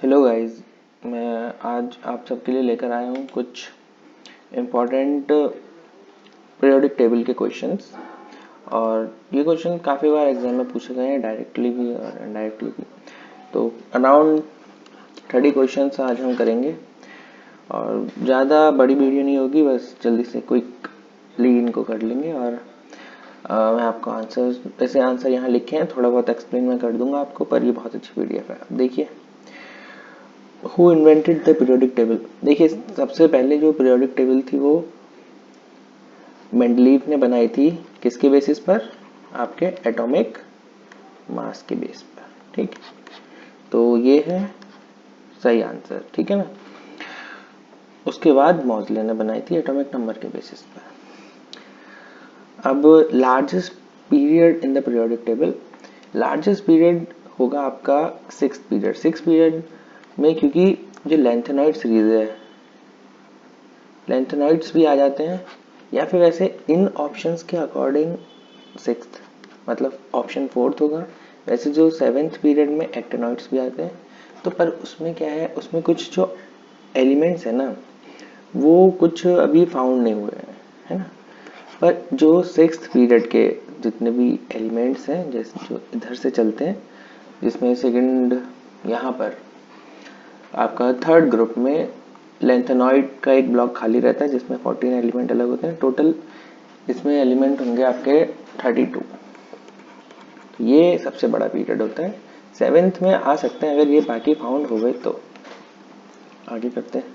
Hello guys, मैं आज आप सबके लिए लेकर आया हूँ कुछ इम्पोर्टेंट पीरियोडिक टेबल के क्वेश्चंस। और ये क्वेश्चन काफ़ी बार एग्जाम में पूछे गए हैं, डायरेक्टली भी और इनडायरेक्टली भी। तो अराउंड 30 क्वेश्चंस आज हम करेंगे और ज़्यादा बड़ी वीडियो नहीं होगी, बस जल्दी से क्विकली इनको कर लेंगे। और मैं आपको आंसर यहाँ लिखे हैं, थोड़ा बहुत एक्सप्लेन मैं कर दूंगा आपको, पर ये बहुत अच्छी पीडीएफ है। देखिए, who invented the periodic table. देखिए, सबसे पहले जो पीरियोडिक टेबल थी वो मेंडलीव ने बनाई थी। किसके बेसिस पर? आपके एटॉमिक मास के बेस पर। ठीक, तो ये है सही आंसर, ठीक है ना। उसके बाद मॉजले ने बनाई थी एटॉमिक नंबर के बेसिस पर। अब largest period in the periodic table, largest period होगा आपका सिक्स पीरियड। सिक्स पीरियड में, क्योंकि जो लेंथेनॉइड सीरीज है, लेंथेनॉइड्स भी आ जाते हैं, या फिर वैसे इन ऑप्शंस के अकॉर्डिंग सिक्स्थ मतलब ऑप्शन फोर्थ होगा। वैसे जो सेवेंथ पीरियड में एक्टेनॉइड्स भी आते हैं, तो पर उसमें क्या है, उसमें कुछ जो एलिमेंट्स है ना, वो कुछ अभी फाउंड नहीं हुए हैं, है ना। पर जो सिक्स्थ पीरियड के जितने भी एलिमेंट्स हैं, जैसे जो इधर से चलते हैं, जिसमें सेकंड यहाँ पर आपका थर्ड ग्रुप में लेंथेनॉइड का एक ब्लॉक खाली रहता है, जिसमें 14 एलिमेंट अलग होते हैं। टोटल इसमें एलिमेंट होंगे आपके 32। तो ये सबसे बड़ा पीरियड होता है। सेवेंथ में आ सकते हैं अगर ये बाकी फाउंड हो गए तो। आगे करते हैं।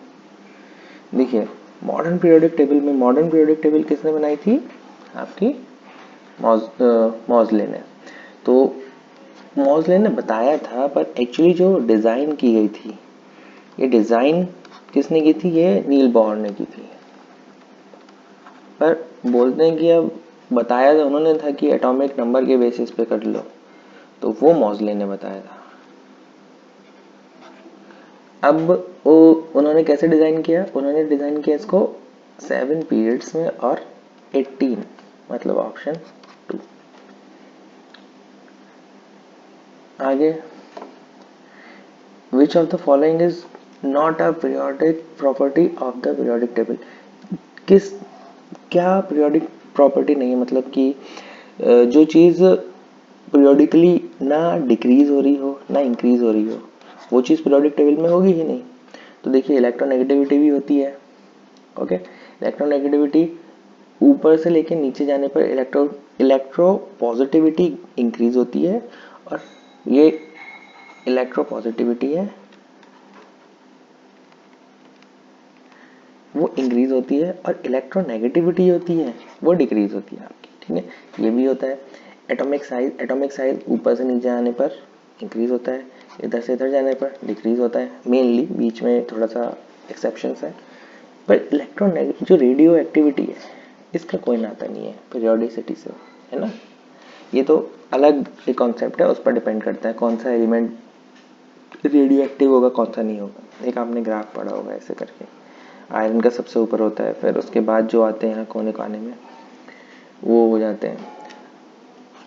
देखिए, मॉडर्न पीरियोडिक टेबल में, मॉडर्न पीरियोडिक टेबल किसने बनाई थी? आपकी मॉजले ने। तो मॉजले ने बताया था, पर एक्चुअली जो डिज़ाइन की गई थी, ये डिज़ाइन किसने की थी? ये नील बोहर ने की थी। पर बोलते हैं कि अब बताया तो उन्होंने था कि एटॉमिक नंबर के बेसिस पे कर लो, तो वो मॉजले ने बताया था। अब वो उन्होंने कैसे डिज़ाइन किया? उन्होंने डिज़ाइन किया इसको 7 पीरियड्स में और 18, मतलब ऑप्शन 2। आगे, विच of the following is not a periodic property of the periodic table. किस क्या पीरियोडिक प्रॉपर्टी नहीं है, मतलब कि जो चीज़ पीरियोडिकली ना डिक्रीज हो रही हो ना इंक्रीज हो रही हो, वो चीज़ पीरियोडिक टेबल में होगी ही नहीं। तो देखिए, इलेक्ट्रोनेगेटिविटी भी होती है। ओके, इलेक्ट्रोनेगेटिविटी ऊपर से लेके नीचे जाने पर इलेक्ट्रो पॉजिटिविटी इंक्रीज होती है, और ये इलेक्ट्रो पॉजिटिविटी है वो इंक्रीज होती है, और इलेक्ट्रोनेगेटिविटी होती है वो डिक्रीज होती है आपकी। ठीक है, ये भी होता है। एटॉमिक साइज ऊपर से नीचे आने पर इंक्रीज होता है, इधर से इधर जाने पर डिक्रीज होता है। मेनली बीच में थोड़ा सा एक्सेप्शंस है, पर जो रेडियो एक्टिविटी है, इसका कोई नाता नहीं है पीरियोडिसिटी से, है ना। ये तो अलग एक कॉन्सेप्ट है, उस पर डिपेंड करता है कौन सा एलिमेंट रेडियो एक्टिव होगा, कौन सा नहीं होगा। एक आपने ग्राफ पढ़ा होगा ऐसे करके, आयरन का सबसे ऊपर होता है, फिर उसके बाद जो आते हैं कोने कोने में वो हो जाते हैं।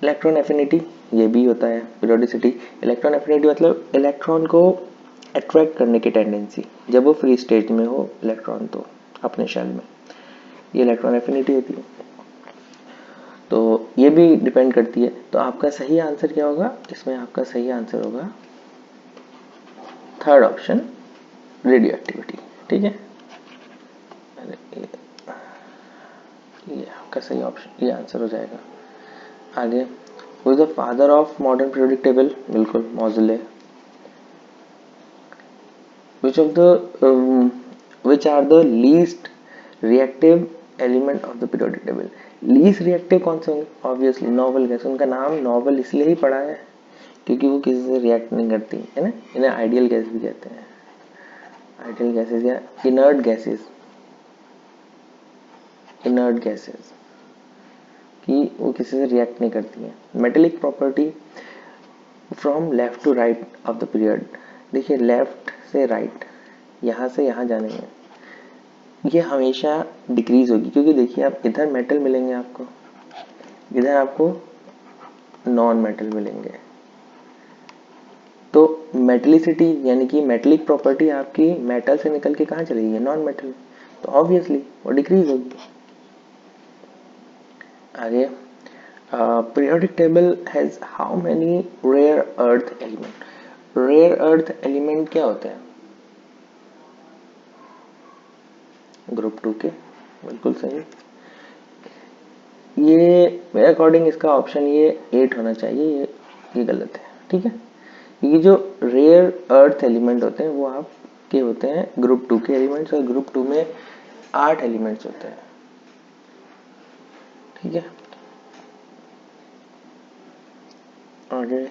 इलेक्ट्रॉन एफिनिटी, ये भी होता है पीरियोडिसिटी। इलेक्ट्रॉन एफिनिटी मतलब इलेक्ट्रॉन को अट्रैक्ट करने की टेंडेंसी, जब वो फ्री स्टेट में हो इलेक्ट्रॉन, तो अपने शेल में, ये इलेक्ट्रॉन एफिनिटी होती है। तो ये भी डिपेंड करती है। तो आपका सही आंसर क्या होगा इसमें? आपका सही आंसर होगा थर्ड ऑप्शन, रेडियो एक्टिविटी। ठीक है, ये आपका सही ऑप्शन, ये आंसर हो जाएगा। आगे, who is the father of modern periodic table? बिल्कुल Moseley. Which of the which are the least reactive element of the periodic table? Least reactive कौन से होंगे? Obviously noble gas. उनका नाम नोबल इसलिए ही पड़ा है क्योंकि वो किसी से रिएक्ट नहीं करती, है ना। इन्हें आइडियल गैस भी कहते हैं, आइडियल गैसेस या इनर्ट गैसेस, इनर्ट गैसेस, कि वो किसी से रिएक्ट नहीं करती हैं। Metallic property from left to right of the period. देखिए, लेफ्ट से राइट, यहाँ से यहाँ जाने में ये हमेशा डिक्रीज होगी, क्योंकि देखिए आप इधर मेटल मिलेंगे आपको, इधर आपको नॉन मेटल मिलेंगे, तो मेटलिसिटी यानी कि मेटलिक प्रॉपर्टी आपकी मेटल से निकल के कहाँ चली गई, नॉन मेटल, तो ऑब्वियसली वो डिक्रीज होगी। आगे, periodic table has how many rare earth element. Rare earth element क्या होते हैं, ग्रुप 2 के, बिल्कुल सही। ये मेरे अकॉर्डिंग इसका ऑप्शन ये 8 होना चाहिए, ये गलत है, ठीक है। ये जो रेयर अर्थ एलिमेंट होते हैं वो आपके होते हैं ग्रुप 2 के एलिमेंट्स, और ग्रुप 2 में 8 एलिमेंट्स होते हैं, ठीक है। आगे,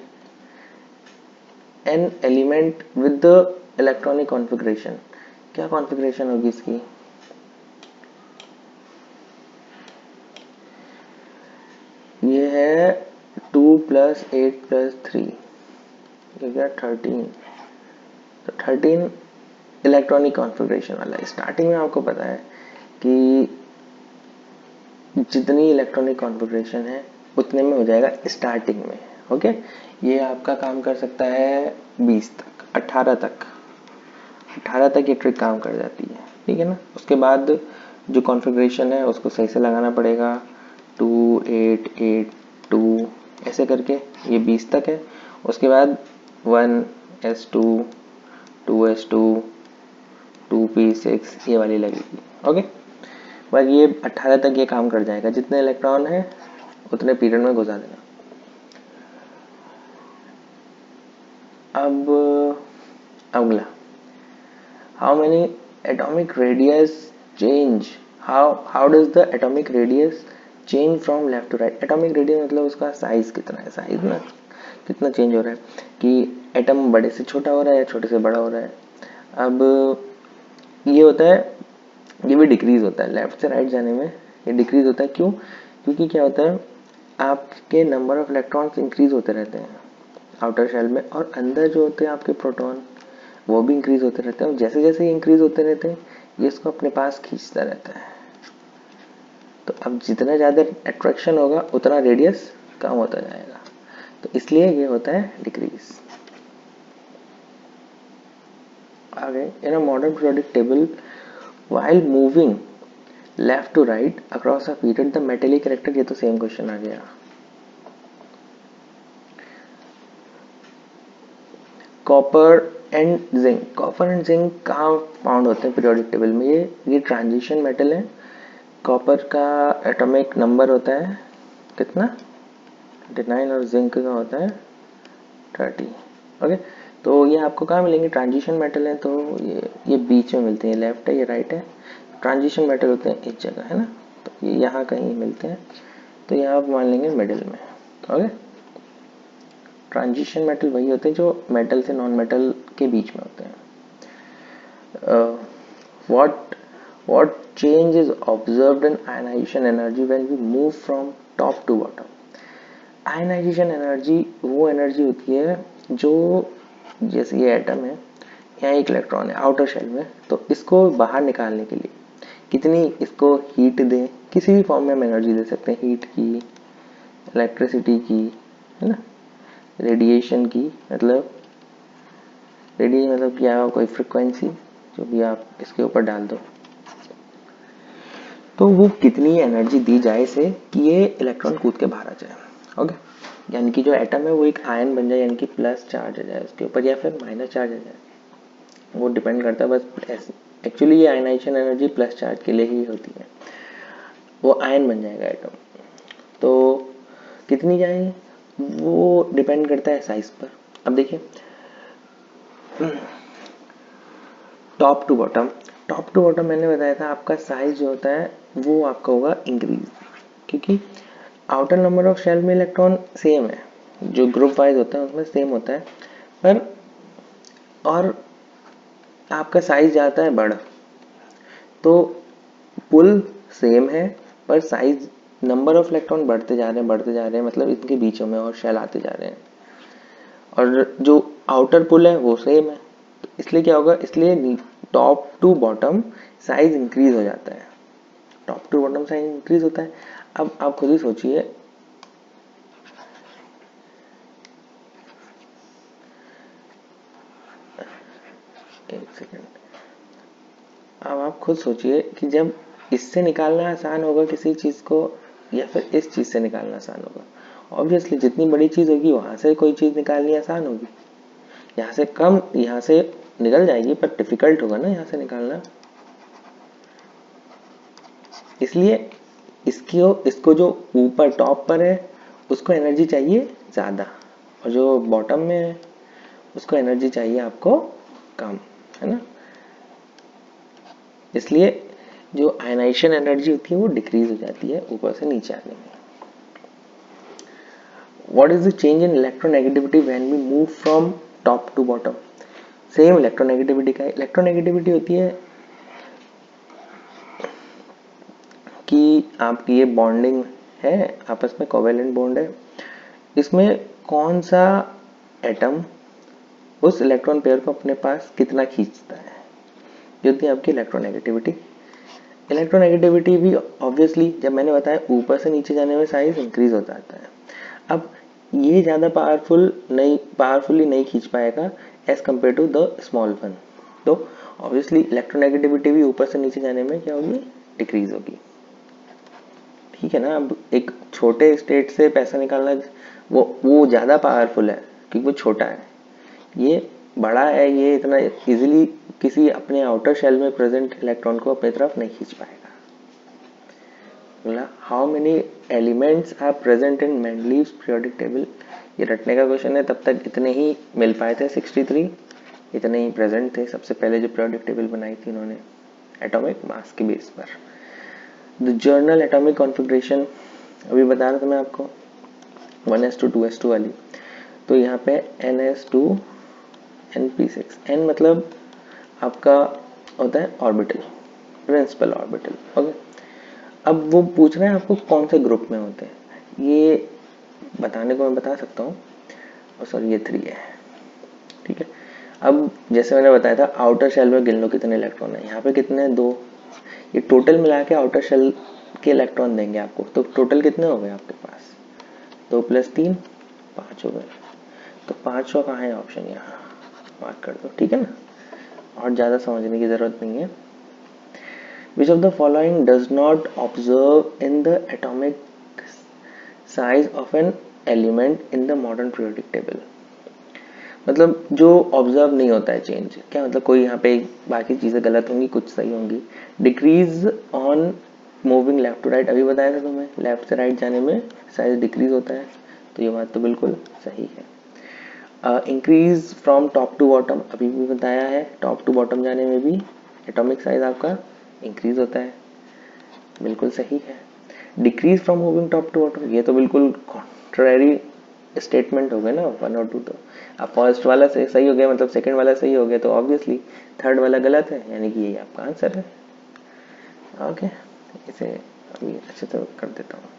an element with the electronic configuration, क्या कॉन्फ़िगरेशन होगी इसकी, ये है 2 + 8 + 3, ये क्या 13, तो 13 इलेक्ट्रॉनिक कॉन्फ़िगरेशन वाला है। स्टार्टिंग में आपको पता है कि जितनी इलेक्ट्रॉनिक कॉन्फ़िगरेशन है उतने में हो जाएगा स्टार्टिंग में, ओके। ये आपका काम कर सकता है 20 तक, 18 तक ये ट्रिक काम कर जाती है, ठीक है ना। उसके बाद जो कॉन्फ़िगरेशन है उसको सही से लगाना पड़ेगा, 2 8 8 2 ऐसे करके ये 20 तक है। उसके बाद 1s2 2s2 2p6 ये वाली लगेगी, ओके। बस ये 18 तक ये काम कर जाएगा, जितने इलेक्ट्रॉन है उतने पीरियड में घुसा देना। अब अगला, how many atomic radius change, how does the atomic radius change from left to right. Atomic radius मतलब उसका साइज कितना है, साइज ना कितना चेंज हो रहा है, कि एटम बड़े से छोटा हो रहा है या छोटे से बड़ा हो रहा है। अब ये होता है, ये भी डिक्रीज होता है, लेफ्ट से राइट जाने में ये डिक्रीज होता है। क्यों, क्योंकि क्या होता है, आपके नंबर ऑफ इलेक्ट्रॉन्स इंक्रीज होते रहते हैं आउटर शेल में, और अंदर जो होते हैं आपके प्रोटॉन वो भी इंक्रीज होते रहते हैं, और जैसे जैसे ये इंक्रीज होते रहते हैं ये इसको अपने पास खींचता रहता है। तो अब जितना ज़्यादा अट्रैक्शन होगा उतना रेडियस कम होता जाएगा, तो इसलिए ये होता है डिक्रीज। आगे, in a modern periodic table while moving left to right across a period the metallic character, ये तो सेम क्वेश्चन आ गया। Copper and zinc, copper and zinc कहाँ फाउंड होते हैं पीरियोडिक टेबल में, ये ट्रांजिशन मेटल है। कॉपर का एटॉमिक नंबर होता है कितना, 29, और जिंक का होता है 30, ओके। तो ये आपको कहाँ मिलेंगे, ट्रांजिशन मेटल है, तो ये बीच में मिलते हैं, लेफ्ट है ये राइट है, ट्रांजिशन मेटल होते हैं इस जगह, है ना, तो ये यहाँ कहीं मिलते हैं, तो यहाँ आप मान लेंगे मिडिल में, ओके। ट्रांजिशन मेटल वही होते हैं जो मेटल से नॉन मेटल के बीच में होते हैं। what change is observed in ionization energy when we move from top to bottom। Ionization energy वो एनर्जी होती है जो, जैसे ये एटम है, यहाँ एक इलेक्ट्रॉन है आउटर शेल में, तो इसको बाहर निकालने के लिए कितनी इसको हीट दें, किसी भी फॉर्म में हम एनर्जी दे सकते हैं, हीट की, इलेक्ट्रिसिटी की, है ना, रेडिएशन की, मतलब रेडिएशन मतलब क्या, कोई फ्रिक्वेंसी जो भी आप इसके ऊपर डाल दो, तो वो कितनी एनर्जी दी जाए इसे कि ये इलेक्ट्रॉन कूद के बाहर आ जाए, ओके। यानी कि जो एटम है वो एक आयन बन जाए, यानी कि प्लस चार्ज आ जाए उसके ऊपर या फिर माइनस चार्ज आ जाए, वो डिपेंड करता है बस। एक्चुअली ये आयनाइजेशन एनर्जी प्लस चार्ज के लिए ही होती है, वो आयन बन जाएगा एटम। तो कितनी जाएगी वो डिपेंड करता है साइज पर। अब देखिए, top to bottom, top to bottom मैंने बताया था आपका साइज जो होता है वो आपका होगा इंक्रीज, क्योंकि आउटर नंबर ऑफ शेल में इलेक्ट्रॉन सेम है, जो ग्रुप वाइज होता है उसमें सेम होता है, पर और आपका साइज जाता है बड़ा, तो पुल सेम है पर साइज, नंबर ऑफ इलेक्ट्रॉन बढ़ते जा रहे हैं, मतलब इनके बीचों में और शेल आते जा रहे हैं, और जो आउटर पुल है वो सेम है, तो इसलिए क्या होगा, इसलिए top to bottom size increase हो जाता है, top to bottom size increase होता है। अब आप खुद ही सोचिए, एक सेकेंड, अब आप खुद सोचिए कि जब इससे निकालना आसान होगा किसी चीज को या फिर इस चीज से निकालना आसान होगा। ऑब्वियसली जितनी बड़ी चीज होगी वहां से कोई चीज निकालनी आसान होगी, यहाँ से कम यहाँ से निकल जाएगी पर डिफिकल्ट होगा ना यहाँ से निकालना। इसलिए इसको जो ऊपर टॉप पर है उसको एनर्जी चाहिए ज़्यादा, और जो बॉटम में है उसको एनर्जी चाहिए आपको कम, है ना। इसलिए जो आयनाइजेशन एनर्जी होती है वो डिक्रीज हो जाती है ऊपर से नीचे आने में। What is the change in electronegativity when we move from top to bottom? Same electronegativity का, इलेक्ट्रोनेगेटिविटी होती है कि आपकी ये बॉन्डिंग है, आपस में कोवेलेंट बॉन्ड है, इसमें कौन सा एटम उस इलेक्ट्रॉन पेयर को अपने पास कितना खींचता है, ये होती है आपकी इलेक्ट्रोनेगेटिविटी। इलेक्ट्रोनेगेटिविटी भी ऑब्वियसली जब मैंने बताया ऊपर से नीचे जाने में साइज इंक्रीज हो जाता है। अब ये ज़्यादा पावरफुली नहीं खींच पाएगा as compare to the small one, तो ऑब्वियसली इलेक्ट्रोनेगेटिविटी भी ऊपर से नीचे जाने में क्या होगी, डिक्रीज होगी। ठीक है ना। अब एक छोटे स्टेट से पैसा निकालना वो ज़्यादा पावरफुल है क्योंकि वो छोटा है, ये बड़ा है, ये इतना इजीली किसी अपने आउटर शेल में प्रेजेंट इलेक्ट्रॉन को अपनी तरफ नहीं खींच पाएगा। बोला how many elements are present in Mendeleev's periodic table, ये रटने का क्वेश्चन है, तब तक इतने ही मिल पाए थे 63, इतने ही प्रेजेंट थे सबसे पहले जो पीरियोडिक टेबल बनाई थी उन्होंने एटॉमिक मास के बेस पर। द जर्नल एटॉमिक कॉन्फ़िगरेशन अभी बता रहा था मैं आपको 1s2 2s2 वाली, तो यहाँ पे ns2 np6, n मतलब आपका होता है ऑर्बिटल, प्रिंसिपल ऑर्बिटल। ओके, अब वो पूछ रहे हैं आपको कौन से ग्रुप में होते हैं, ये बताने को मैं बता सकता हूँ, और सॉरी ये 3 है। ठीक है, अब जैसे मैंने बताया था आउटर शेल में गिन लो कितने इलेक्ट्रॉन है, यहाँ पे कितने हैं, 2, ये टोटल मिला के आउटर शेल के इलेक्ट्रॉन देंगे आपको, तो टोटल कितने हो गए आपके पास, 2 + 3 5 हो गए, तो 500 कहाँ है ऑप्शन, यहाँ मार्क कर दो। ठीक है ना, और ज़्यादा समझने की ज़रूरत नहीं है। Which of the following does not observe in the atomic size of an element in the modern periodic table? मतलब जो ऑब्जर्व नहीं होता है चेंज, क्या मतलब कोई यहाँ पे बाकी चीज़ें गलत होंगी कुछ सही होंगी। Decrease on moving left to right, अभी बताया था तुम्हें, लेफ्ट से राइट जाने में साइज डिक्रीज होता है, तो ये बात तो बिल्कुल सही है। Increase from top to bottom, अभी भी बताया है, टॉप टू बॉटम जाने में भी एटॉमिक साइज आपका इंक्रीज होता है, बिल्कुल सही है। Decrease from moving top to bottom, ये तो बिल्कुल कॉन्ट्ररी स्टेटमेंट हो गए ना, 1 और 2, तो अब फर्स्ट वाला सही हो गया मतलब सेकंड वाला सही हो गया, तो ऑब्वियसली थर्ड वाला गलत है, यानी कि ये आपका आंसर है। ओके, इसे अभी अच्छे से कर देता हूँ,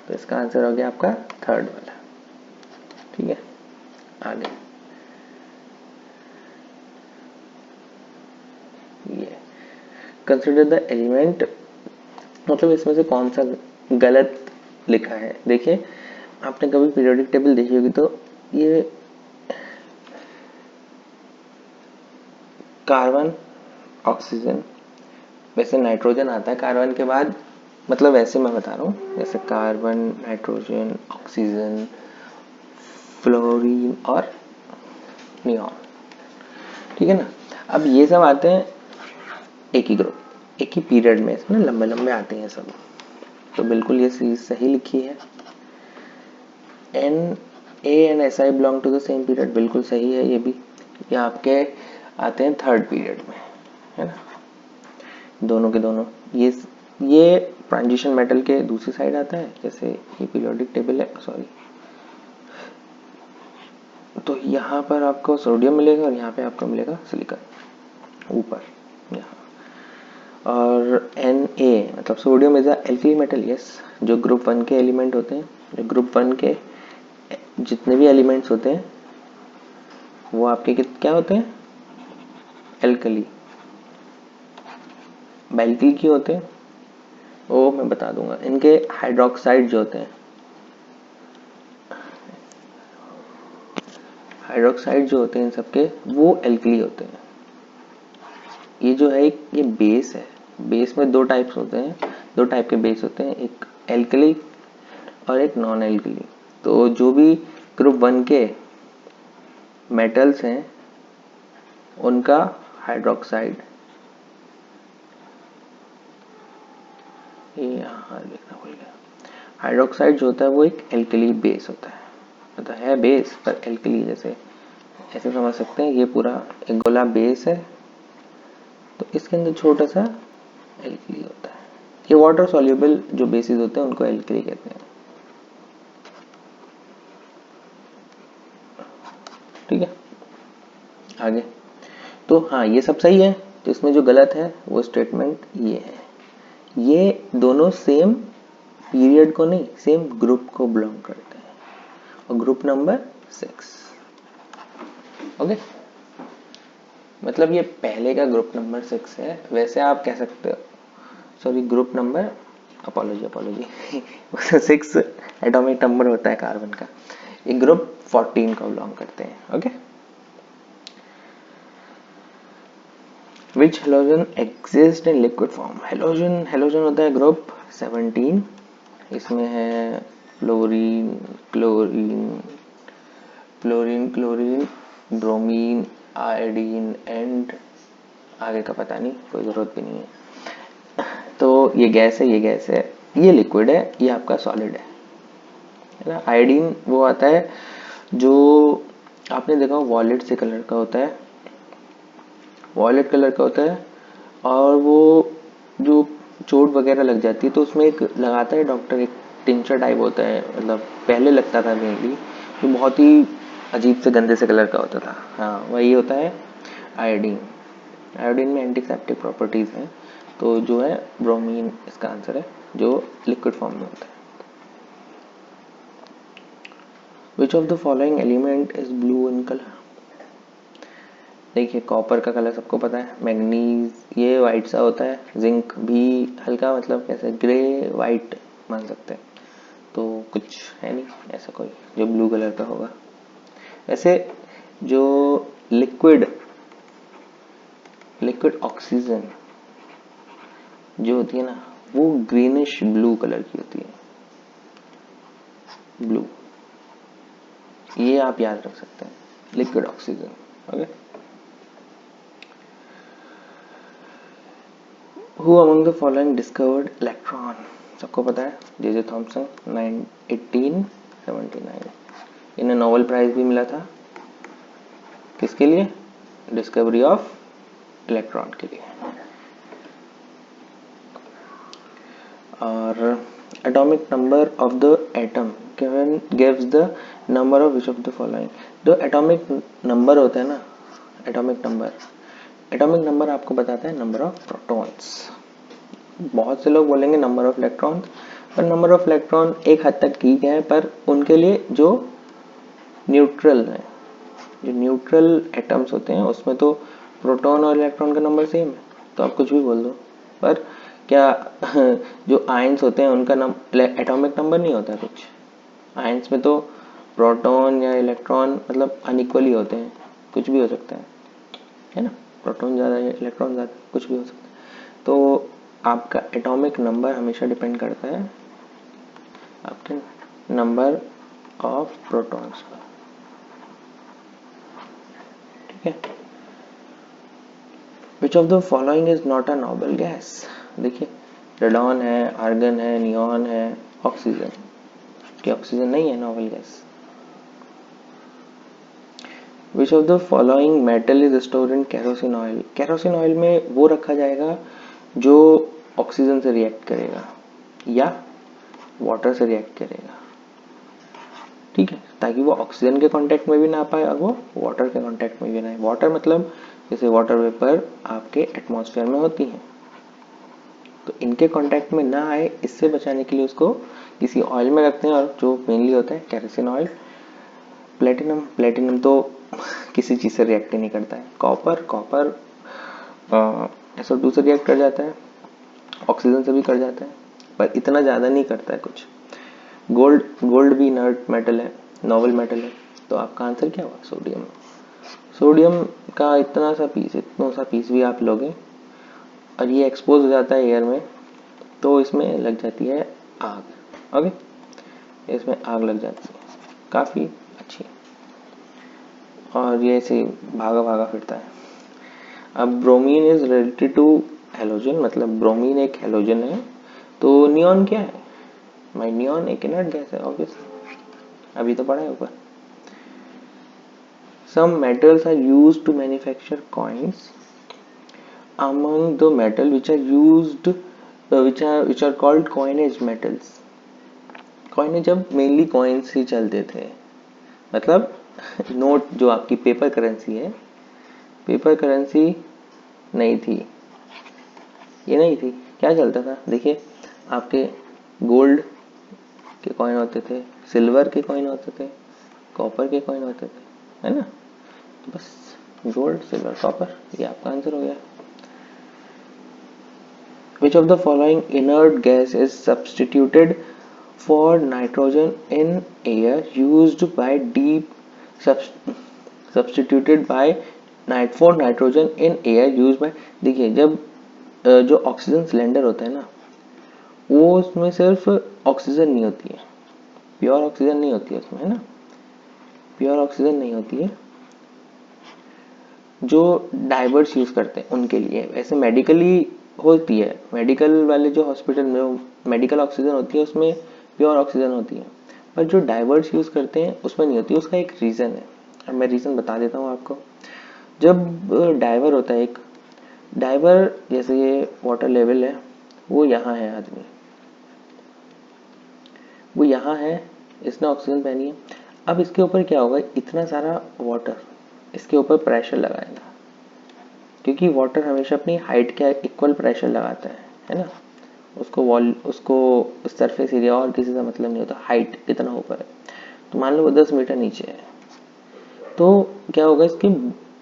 तो इसका आंसर हो गया आपका थर्ड वाला। ठीक है, आगे ये कंसिडर द एलिमेंट, मतलब इसमें से कौन सा गलत लिखा है। देखिए आपने कभी पीरियोडिक टेबल देखी होगी, तो ये कार्बन ऑक्सीजन, वैसे नाइट्रोजन आता है कार्बन के बाद, मतलब वैसे मैं बता रहा हूँ, जैसे कार्बन, नाइट्रोजन, ऑक्सीजन, फ्लोरीन और नियॉन। ठीक है ना, अब ये सब आते हैं एक ही ग्रुप, एक ही पीरियड में, इसमें लंबे लंबे आते हैं सब, तो बिल्कुल ये चीज सही लिखी है। N A and S I belong to the same period, बिल्कुल सही है ये भी, ये आपके आते हैं थर्ड पीरियड में, है ना, दोनों के दोनों। ये ट्रांजिशन मेटल के दूसरी साइड आता है, जैसे ये पीरियोडिक टेबल है, सॉरी, तो यहाँ पर आपको सोडियम मिलेगा और यहाँ पे आपको मिलेगा सिलिकॉन ऊपर यहाँ। और एन ए मतलब sodium is alkali metal, yes, जो ग्रुप 1 के एलिमेंट होते हैं, जो ग्रुप 1 के जितने भी एलिमेंट्स होते हैं वो आपके क्या होते हैं, एल्कली। बैल्कली क्यों होते हैं वो मैं बता दूंगा, इनके हाइड्रोक्साइड जो होते हैं, हाइड्रोक्साइड जो होते हैं इन सबके वो एल्कली होते हैं। ये जो है एक ये बेस है, बेस में दो टाइप्स होते हैं, दो टाइप के बेस होते हैं, एक एल्कली और एक नॉन एल्कली। तो जो भी ग्रुप 1 के मेटल्स हैं उनका हाइड्रोक्साइड, ये यहाँ लिखना भूल गया, हाइड्रोक्साइड जो होता है वो एक एल्कली बेस होता है, मतलब है बेस पर एल्कली, जैसे ऐसे समझ सकते हैं ये पूरा एक गोला बेस है तो इसके अंदर छोटा सा एल्कली होता है। ये वाटर सॉल्युबल जो बेसिस होते हैं उनको एल्कली कहते हैं। ठीक है, आगे। तो हाँ ये सब सही है, तो इसमें जो गलत है वो स्टेटमेंट ये है, ये दोनों सेम पीरियड को नहीं सेम ग्रुप को बिलोंग करते हैं, और ग्रुप नंबर 6। ओके, मतलब ये पहले का ग्रुप नंबर 6 है, वैसे आप कह सकते हो, sorry group number, apology 6 atomic number होता है कार्बन का, ये ग्रुप 14 को बिलोंग करते हैं। Okay, which halogen exist in liquid form, halogen होता है ग्रुप 17, इसमें है fluorine chlorine bromine iodine and आगे का पता नहीं, कोई जरूरत भी नहीं है। तो ये गैस है, ये लिक्विड है, ये आपका सॉलिड है ना। आयोडीन वो आता है जो आपने देखा वॉयलेट से कलर का होता है, वॉयलेट कलर का होता है, और वो जो चोट वगैरह लग जाती है तो उसमें एक लगाता है डॉक्टर, एक टिंचर टाइप होता है, मतलब पहले लगता था मेनली, जो बहुत ही अजीब से गंदे से कलर का होता था। हाँ वही होता है आयोडीन। आयोडीन में एंटीसेप्टिक प्रॉपर्टीज हैं, तो जो है ब्रोमीन इसका आंसर है, जो लिक्विड फॉर्म में होता है। विच of the following element is blue in colour, देखिए कॉपर का कलर सबको पता है, मैग्नीज ये वाइट सा होता है, जिंक भी हल्का, मतलब कैसे ग्रे वाइट मान सकते हैं, तो कुछ है नहीं ऐसा कोई जो ब्लू कलर का होगा। वैसे जो लिक्विड ऑक्सीजन जो होती है ना वो ग्रीनिश ब्लू कलर की होती है, ब्लू, ये आप याद रख सकते हैं, liquid oxygen. Okay, who among the following discovered electron, सबको पता है जे थॉमसन 1879, इन्हें नोबेल प्राइज भी मिला था, किसके लिए, डिस्कवरी ऑफ इलेक्ट्रॉन के लिए। और atomic number of the atom gives the number of which of the following, जो एटॉमिक नंबर होता है ना, एटॉमिक नंबर आपको बताता है नंबर ऑफ प्रोटॉन्स। बहुत से लोग बोलेंगे नंबर ऑफ इलेक्ट्रॉन, पर नंबर ऑफ इलेक्ट्रॉन एक हद तक ठीक है, पर उनके लिए जो न्यूट्रल है, जो न्यूट्रल एटम्स होते हैं उसमें तो प्रोटॉन और इलेक्ट्रॉन का नंबर सेम है, तो आप कुछ भी बोल दो। पर क्या जो आयंस होते हैं उनका एटॉमिक नंबर नहीं होता कुछ, आयंस में तो प्रोटॉन या इलेक्ट्रॉन मतलब अनइक्वली होते हैं, कुछ भी हो सकता है ना, प्रोटॉन ज़्यादा या इलेक्ट्रॉन ज़्यादा, कुछ भी हो सकता है। तो आपका एटॉमिक नंबर हमेशा डिपेंड करता है आपके नंबर ऑफ प्रोटॉन्स पर। ठीक है, विच of the following is not a noble gas, देखिए रेडॉन है, आर्गन है, नियॉन है, ऑक्सीजन, कि ऑक्सीजन नहीं है noble gas. Which of the following metal is stored in kerosene oil, kerosene oil में वो रखा जाएगा जो ऑक्सीजन से रिएक्ट करेगा या वाटर से रिएक्ट करेगा, ठीक है, ताकि वो ऑक्सीजन के कांटेक्ट में भी ना पाए और वो वाटर के कांटेक्ट में भी ना आए। वाटर मतलब जैसे वाटर वेपर आपके एटमॉस्फेयर में होती हैं, तो इनके कांटेक्ट में ना आए, इससे बचाने के लिए उसको किसी ऑयल में रखते हैं, और जो मेनली होता है केरोसिन ऑयल। प्लेटिनम तो किसी चीज़ से रिएक्ट ही नहीं करता है। कॉपर SO2 से रिएक्ट कर जाता है, ऑक्सीजन से भी कर जाता है, पर इतना ज़्यादा नहीं करता है कुछ। गोल्ड भी इनर्ट मेटल है, नोबल मेटल है, तो आपका आंसर क्या हुआ? सोडियम। सोडियम का इतना सा पीस भी आप लोगे और ये एक्सपोज हो जाता है एयर में, तो इसमें लग जाती है आग। ओके, इसमें आग लग जाती है, काफ़ी अच्छी, और ये ऐसे भागा भागा फिरता है। अब bromine is related to halogen, मतलब ब्रोमीन एक हेलोजन है। तो नियॉन क्या है? भाई नियॉन एक इनर्ट गैस है, ऑब्वियसली, अभी तो पढ़ा है ऊपर। Some metals are used to manufacture coins. among the metal which are used which are called coinage metals. coinage अब मेनली कॉइन्स ही चलते थे, मतलब नोट जो आपकी पेपर करेंसी है, पेपर करेंसी नहीं थी, ये नहीं थी। क्या चलता था? देखिए, आपके गोल्ड के कॉइन होते थे, सिल्वर के कॉइन होते थे, कॉपर के कॉइन होते थे, है ना? तो बस गोल्ड, सिल्वर, कॉपर, ये आपका आंसर हो गया। Which of the following inert gas is substituted for nitrogen in air used by substituted by for nitrogen in air used by। देखिए, जब जो ऑक्सीजन सिलेंडर होता है ना, वो उसमें सिर्फ ऑक्सीजन नहीं होती है, प्योर ऑक्सीजन नहीं होती है उसमें, है ना? प्योर ऑक्सीजन नहीं होती है। जो डाइवर्स यूज करते हैं उनके लिए, वैसे मेडिकली होती है, मेडिकल वाले जो हॉस्पिटल में मेडिकल ऑक्सीजन होती है उसमें प्योर ऑक्सीजन होती है, पर जो डाइवर्स यूज करते हैं उसमें नहीं होती। उसका एक रीज़न है, अब मैं रीज़न बता देता हूँ आपको। जब डाइवर होता है, एक डाइवर, जैसे ये वाटर लेवल है, वो यहाँ है, आदमी वो यहाँ है, इसने ऑक्सीजन पहनी है। अब इसके ऊपर क्या होगा, इतना सारा वाटर इसके ऊपर प्रेशर लगाएगा, क्योंकि वाटर हमेशा अपनी हाइट के इक्वल प्रेशर लगाता है ना? उसको सरफेस एरिया और किसी से मतलब नहीं होता, हाइट कितना ऊपर है। तो मान लो वो 10 मीटर नीचे है, तो क्या होगा, इसके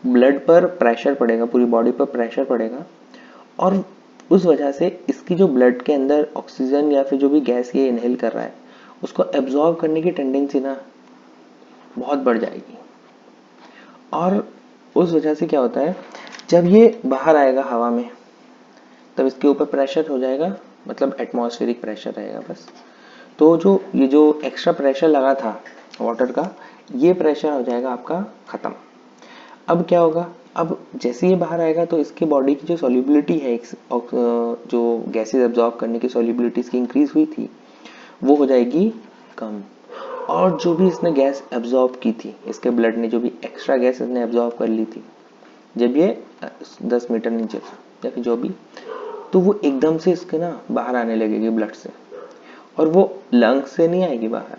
ब्लड पर प्रेशर पड़ेगा, पूरी बॉडी पर प्रेशर पड़ेगा, और उस वजह से इसकी जो ब्लड के अंदर ऑक्सीजन या फिर जो भी गैस ये इनहेल कर रहा है, उसको एब्जॉर्ब करने की टेंडेंसी ना बहुत बढ़ जाएगी। और उस वजह से क्या होता है, जब ये बाहर आएगा हवा में, तब इसके ऊपर प्रेशर हो जाएगा, मतलब एटमॉस्फेरिक प्रेशर रहेगा बस। तो ये जो एक्स्ट्रा प्रेशर लगा था वाटर का, ये प्रेशर हो जाएगा आपका ख़त्म। अब क्या होगा, अब जैसे ये बाहर आएगा तो इसके बॉडी की जो सॉल्युबिलिटी है, जो गैसेज एब्जॉर्ब करने की सॉल्युबिलिटी इसकी इंक्रीज हुई थी, वो हो जाएगी कम। और जो भी इसने गैस एब्जॉर्ब की थी, इसके ब्लड ने जो भी एक्स्ट्रा गैस इसने एब्जॉर्ब कर ली थी, जब ये 10 मीटर नीचे था या फिर जो भी, तो वो एकदम से इसके ना बाहर आने लगेगी ब्लड से, और वो लंग्स से नहीं आएगी बाहर,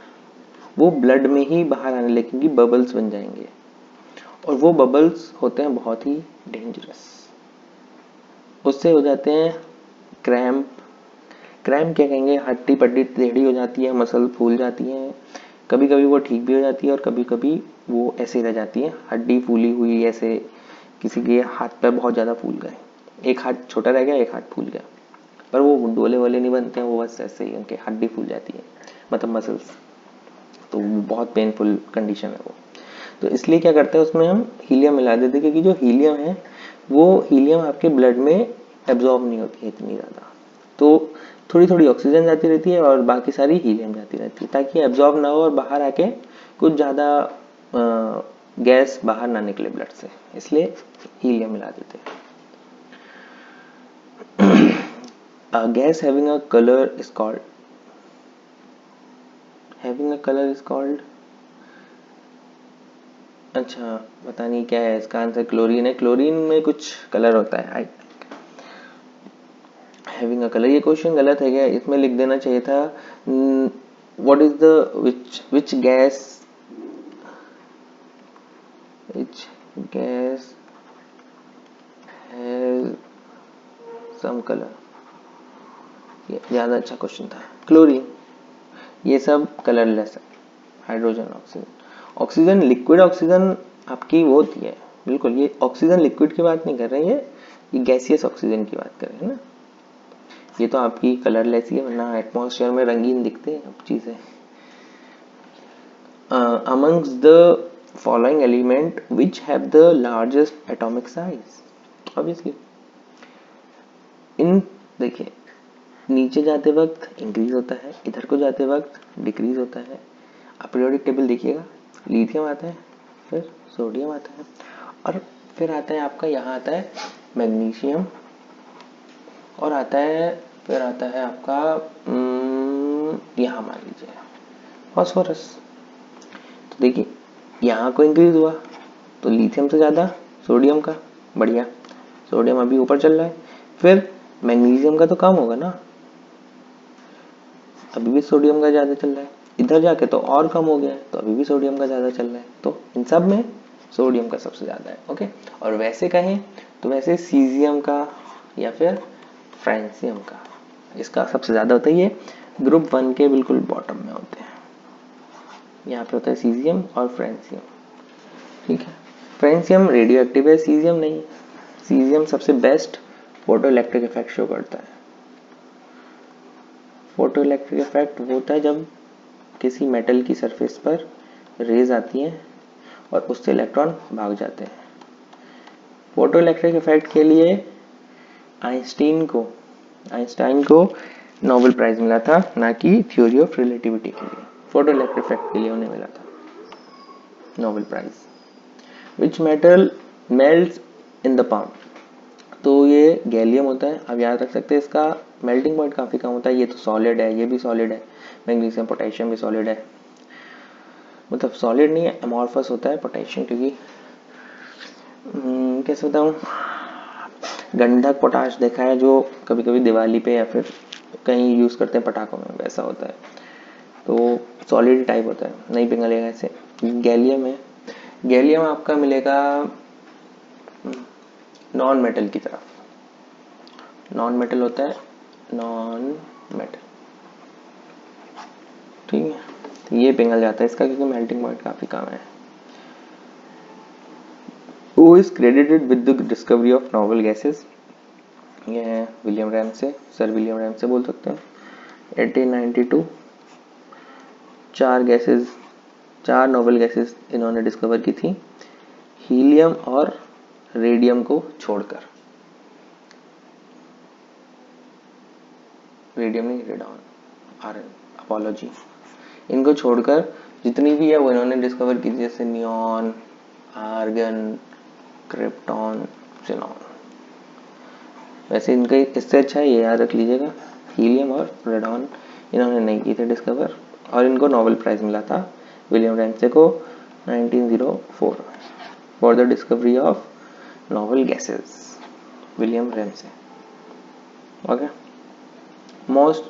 वो ब्लड में ही बाहर आने लगेंगी, बबल्स बन जाएंगे, और वो बबल्स होते हैं बहुत ही डेंजरस। उससे हो जाते हैं क्रैम्प। क्रैम्प क्या कहेंगे, हड्डी पड्डी टेढ़ी हो जाती है, मसल फूल जाती है, कभी कभी वो ठीक भी हो जाती है और कभी कभी वो ऐसे रह जाती है, हड्डी फूली हुई, ऐसे किसी के हाथ पैर बहुत ज़्यादा फूल गए, एक हाथ छोटा रह गया, एक हाथ फूल गया, पर वो डोले वोले नहीं बनते हैं, वो बस ऐसे ही उनके हड्डी फूल जाती है, मतलब मसल्स। तो बहुत पेनफुल कंडीशन है वो। तो इसलिए क्या करते हैं, उसमें हम हीलियम मिला देते हैं, क्योंकि जो हीलियम है वो हीलियम आपके ब्लड में एब्जॉर्ब नहीं होती है इतनी ज़्यादा, तो थोड़ी थोड़ी ऑक्सीजन जाती रहती है और बाकी सारी हीलियम जाती रहती है, ताकि एब्जॉर्ब ना हो और बाहर आके कुछ ज़्यादा गैस बाहर ना निकले ब्लड से, इसलिए हीलियम मिला देते हैं। Gas having a colour is called, having a colour is called, अच्छा पता नहीं क्या है इसका आंसर, क्लोरीन है। क्लोरीन में कुछ कलर होता है, हैविंग अ कलर। ये क्वेश्चन गलत है क्या, इसमें लिख देना चाहिए था what is the which gas has some colour, ये ज़्यादा अच्छा क्वेश्चन था। क्लोरीन, ये सब कलरलेस है, hydrogen, oxygen. Oxygen liquid oxygen आपकी वो होती है, बिल्कुल, ये ऑक्सीजन लिक्विड की बात नहीं कर रहे हैं, ये गैसियस ऑक्सीजन की बात कर रहे हैं ना, ये तो आपकी कलरलेस ही है, वरना एटमॉस्फेयर में रंगीन दिखते हैं अब चीज़ें। Amongst the following element which have the largest atomic size. Obviously इन देखिए नीचे जाते वक्त इंक्रीज होता है, इधर को जाते वक्त डिक्रीज होता है. आप पीरियोडिक टेबल देखिएगा, लिथियम आता है, फिर सोडियम आता है, और फिर आता है आपका यहाँ आता है मैग्नीशियम, और आता है फिर आता है आपका यहाँ मान लीजिए फॉस्फोरस. तो देखिए यहाँ को इंक्रीज हुआ तो लिथियम से ज़्यादा सोडियम का, बढ़िया, सोडियम अभी ऊपर चल रहा है. फिर मैग्नीशियम का तो कम होगा ना, अभी भी सोडियम का ज़्यादा चल रहा है. इधर जाके तो और कम हो गया है, तो अभी भी सोडियम का ज़्यादा चल रहा है. तो इन सब में सोडियम का सबसे ज़्यादा है. ओके, और वैसे कहें तो वैसे सीजियम का या फिर फ्रांसियम का, इसका सबसे ज़्यादा होता है. ये ग्रुप 1 के बिल्कुल बॉटम में होते हैं. यहाँ पे होता है सीजियम और फ्रांसियम. ठीक है, फ्रांसियम रेडियो एक्टिव है, सीजियम नहीं. सीजियम सबसे best photo electric effect show करता है. फोटो इलेक्ट्रिक इफेक्ट वो होता है जब किसी मेटल की सरफेस पर रेज आती हैं और उससे इलेक्ट्रॉन भाग जाते हैं. फोटो इलेक्ट्रिक इफेक्ट के लिए आइंस्टाइन को नोबेल प्राइज मिला था, ना कि थ्योरी ऑफ रिलेटिविटी के लिए. फोटो इलेक्ट्रिक इफेक्ट के लिए उन्हें मिला था Nobel prize. Which metal melts in the palm. तो ये गैलियम होता है. अब याद रख सकते हैं इसका मेल्टिंग पॉइंट काफ़ी कम होता है. ये तो सॉलिड है, ये भी सॉलिड है. मैग्नीशियम पोटेशियम भी सॉलिड है, मतलब सॉलिड नहीं है, अमॉर्फस होता है पोटेशियम, क्योंकि कैसे बताऊँ, गंधक पोटाश देखा है जो कभी कभी दिवाली पे या फिर कहीं यूज़ करते हैं पटाखों में, वैसा होता है. तो सॉलिड टाइप होता है, नहीं पिघलेगा ऐसे. गैलियम है, गैलियम आपका मिलेगा नॉन मेटल की तरफ. नॉन मेटल होता है, नॉन मेटल. ठीक है, तो ये पिघल जाता है इसका क्योंकि मेल्टिंग पॉइंट काफ़ी कम है. Who is credited with the discovery of novel gases? ये है William Ramsay, sir William Ramsay बोल सकते हैं. 1892 चार नोबेल गैसेस इन्होंने डिस्कवर की थी, हीलियम और रेडियम को छोड़कर. रेडियम नहीं, रेडॉन, आर्गन, अपोलॉजी, इनको छोड़कर जितनी भी है वो इन्होंने डिस्कवर की थी, जैसे नियॉन, आर्गन, क्रिप्टॉन, ज़ेनॉन. वैसे इनका इससे अच्छा ये याद रख लीजिएगा, हीलियम और रेडॉन इन्होंने नहीं की थे डिस्कवर, और इनको नोबेल प्राइज मिला था विलियम रैमसे को 1904 for the discovery of noble gases. William Ramsay. Okay, most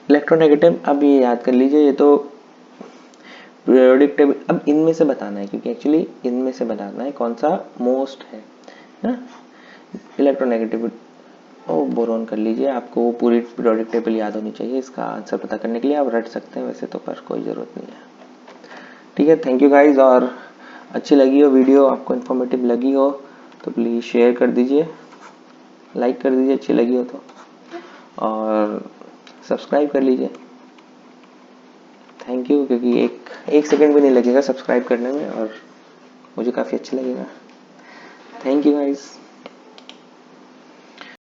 electronegative, अब ये याद कर लीजिए, ये तो पीरियोडिक टेबल. अब इनमें से बताना है, क्योंकि एक्चुअली इनमें से बताना है कौन सा मोस्ट है ना. इलेक्ट्रोनेगेटिविटी, ओ बोरोन कर लीजिए, आपको वो पूरी पीरियोडिक टेबल याद होनी चाहिए. इसका आंसर पता करने के लिए आप रट सकते हैं वैसे तो, पर कोई ज़रूरत नहीं है. ठीक है, थैंक यू गाइज. और अच्छी लगी हो वीडियो, आपको इन्फॉर्मेटिव लगी हो तो प्लीज़ शेयर कर दीजिए, लाइक कर दीजिए अच्छी लगी हो तो, और सब्सक्राइब कर लीजिए. थैंक यू, क्योंकि एक सेकंड भी नहीं लगेगा सब्सक्राइब करने में और मुझे काफ़ी अच्छा लगेगा. Thank you guys.